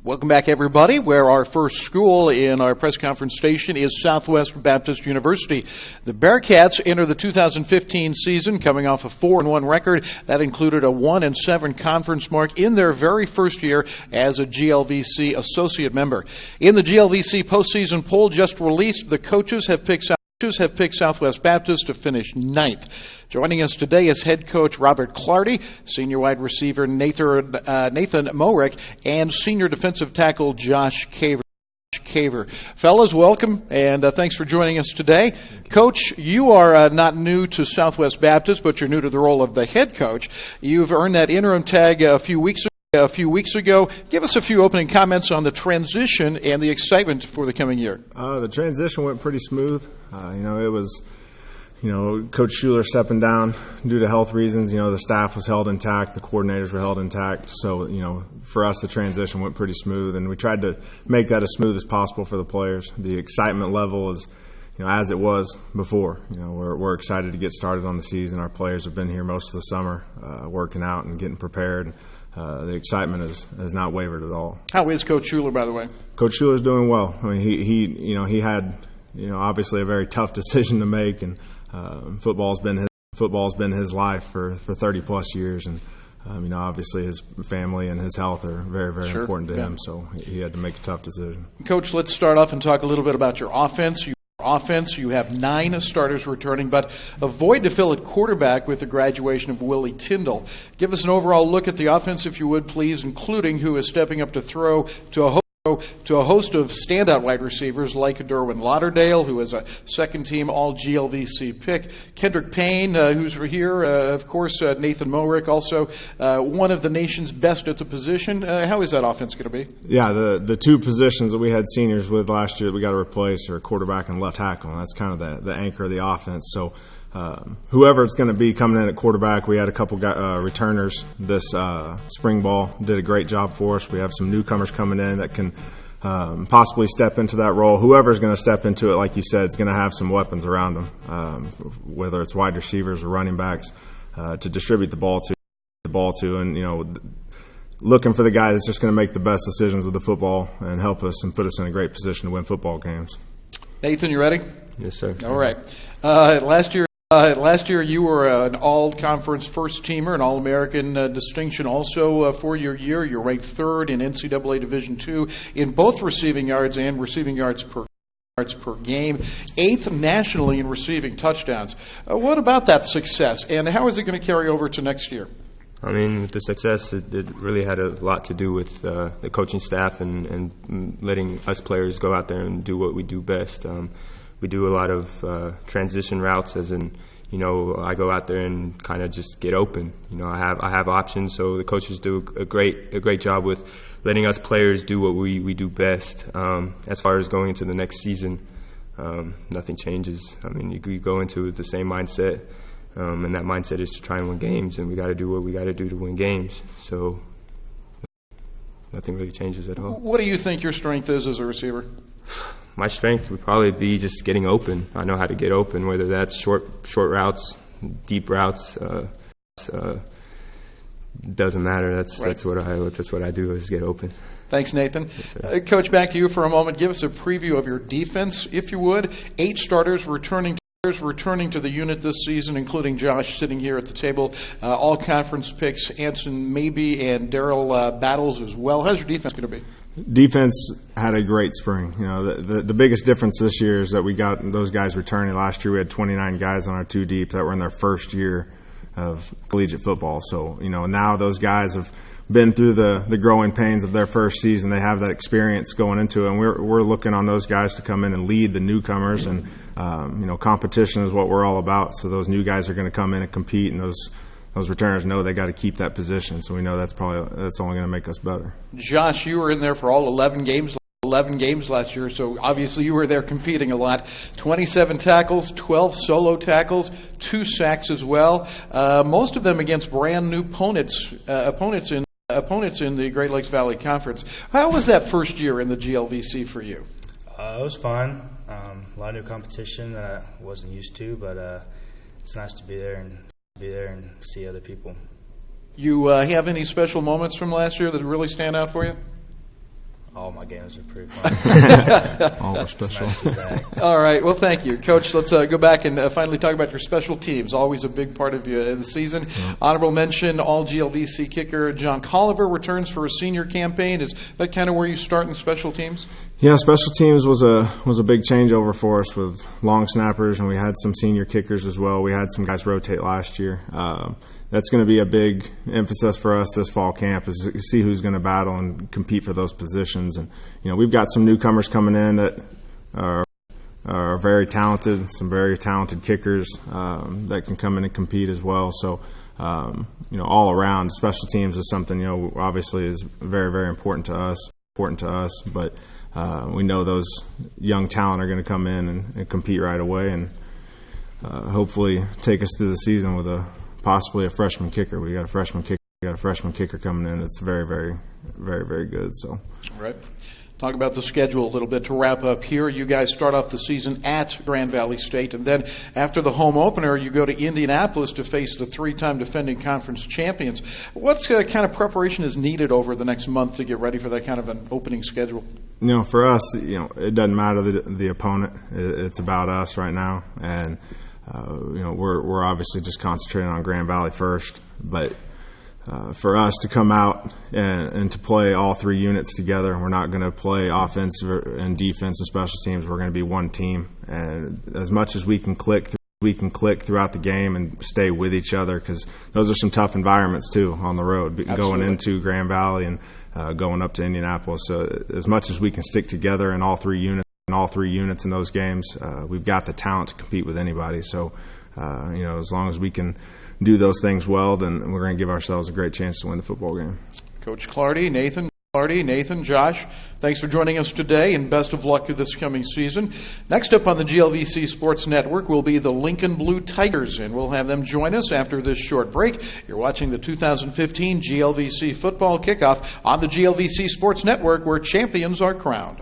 Welcome back, everybody, where our first school in our press conference station is Southwest Baptist University. The Bearcats enter the 2015 season coming off a 4-1 record. That included a 1-7 conference mark in their very first year as a GLVC associate member. In the GLVC postseason poll just released, the coaches have picked Southwest Baptist to finish 9th. Joining us today is head coach Robert Clardy, senior wide receiver Nathan Mohrick, and senior defensive tackle Josh Caver. Fellas, welcome, and thanks for joining us today. Coach, you are not new to Southwest Baptist, but you're new to the role of the head coach. You've earned that interim tag a few weeks ago. Give us a few opening comments on the transition and the excitement for the coming year. The transition went pretty smooth. It was, Coach Schuler stepping down due to health reasons. The staff was held intact, the coordinators were held intact. So, for us, the transition went pretty smooth, and we tried to make that as smooth as possible for the players. The excitement level is, as it was before. We're excited to get started on the season. Our players have been here most of the summer, working out and getting prepared. The excitement has not wavered at all. How is Coach Schuler, by the way? Coach Schuler's doing well. I mean, he had, obviously a very tough decision to make, and football's been his life for 30 plus years, and obviously his family and his health are very, very important to him. So he had to make a tough decision. Coach, let's start off and talk a little bit about your offense. You have 9 starters returning, but a void to fill at quarterback with the graduation of Willie Tyndall. Give us an overall look at the offense, if you would, please, including who is stepping up to throw to a host of standout wide receivers like Derwin Lauderdale, who is a second-team All-GLVC pick, Kendrick Payne, who's here, of course, Nathan Mohrick, also one of the nation's best at the position. How is that offense going to be? Yeah, the two positions that we had seniors with last year that we got to replace are quarterback and left tackle, and that's kind of the anchor of the offense. So whoever it's going to be coming in at quarterback, we had a couple returners this spring ball, did a great job for us. We have some newcomers coming in that can possibly step into that role. Whoever's going to step into it, like you said, is going to have some weapons around them, whether it's wide receivers or running backs, to distribute the ball to, and looking for the guy that's just going to make the best decisions with the football and help us and put us in a great position to win football games. Nathan, you ready? Yes, sir. All right. Last year you were an all-conference first-teamer, an All-American distinction also for your year. You're ranked 3rd in NCAA Division II in both receiving yards and receiving yards per game, 8th nationally in receiving touchdowns. What about that success, and how is it going to carry over to next year? I mean, with the success, it really had a lot to do with the coaching staff and letting us players go out there and do what we do best. We do a lot of transition routes, as in, I go out there and kind of just get open. I have options, so the coaches do a great job with letting us players do what we do best. As far as going into the next season, nothing changes. I mean, you go into the same mindset, and that mindset is to try and win games, and we got to do what we got to do to win games. So nothing really changes at all. What do you think your strength is as a receiver? My strength would probably be just getting open. I know how to get open, whether that's short routes, deep routes. Doesn't matter. That's what I do, is get open. Thanks, Nathan. Coach, back to you for a moment. Give us a preview of your defense, if you would. 8 starters returning to the unit this season, including Josh sitting here at the table. All conference picks, Anson Maybe and Daryl Battles as well. How's your defense going to be? Defense had a great spring. The biggest difference this year is that we got those guys returning. Last year we had 29 guys on our 2 deep that were in their first year of collegiate football. So, now those guys have been through the growing pains of their first season. They have that experience going into it, and we're looking on those guys to come in and lead the newcomers. And competition is what we're all about. So those new guys are going to come in and compete, and those returners know they got to keep that position. So we know that's only going to make us better. Josh, you were in there for all 11 games last year, so obviously you were there competing a lot. 27 tackles, 12 solo tackles, 2 sacks as well. Most of them against brand new opponents in the Great Lakes Valley Conference. How was that first year in the GLVC for you? It was fun. A lot of new competition that I wasn't used to, but it's nice to be there and see other people. You have any special moments from last year that really stand out for you? All my games are pretty fun. All are special. Nice to be back. All right. Well, thank you, Coach. Let's go back and finally talk about your special teams. Always a big part of the season. Honorable mention: All GLVC kicker John Colliver returns for a senior campaign. Is that kind of where you start in special teams? Yeah, special teams was a big changeover for us with long snappers, and we had some senior kickers as well. We had some guys rotate last year. That's going to be a big emphasis for us this fall camp, is to see who's going to battle and compete for those positions. And we've got some newcomers coming in that are very talented, some very talented kickers that can come in and compete as well. So all around, special teams is something obviously is very, very important to us. But we know those young talent are going to come in and compete right away, and hopefully take us through the season with possibly a freshman kicker. We got a freshman kicker coming in that's very, very, very, very good. So, all right. Talk about the schedule a little bit to wrap up here. You guys start off the season at Grand Valley State, and then after the home opener, you go to Indianapolis to face the three-time defending conference champions. What kind of preparation is needed over the next month to get ready for that kind of an opening schedule? For us, it doesn't matter the opponent. It's about us right now, and we're obviously just concentrating on Grand Valley first, but for us to come out and to play all three units together, we're not going to play offensive and defense and special teams. We're going to be one team, and as much as we can click throughout the game and stay with each other, because those are some tough environments too on the road. Absolutely. Going into Grand Valley and going up to Indianapolis. So as much as we can stick together in all three units in those games, we've got the talent to compete with anybody. So, as long as we can do those things well, then we're going to give ourselves a great chance to win the football game. Coach Clardy, Nathan, Josh, thanks for joining us today, and best of luck this coming season. Next up on the GLVC Sports Network will be the Lincoln Blue Tigers, and we'll have them join us after this short break. You're watching the 2015 GLVC Football Kickoff on the GLVC Sports Network, where champions are crowned.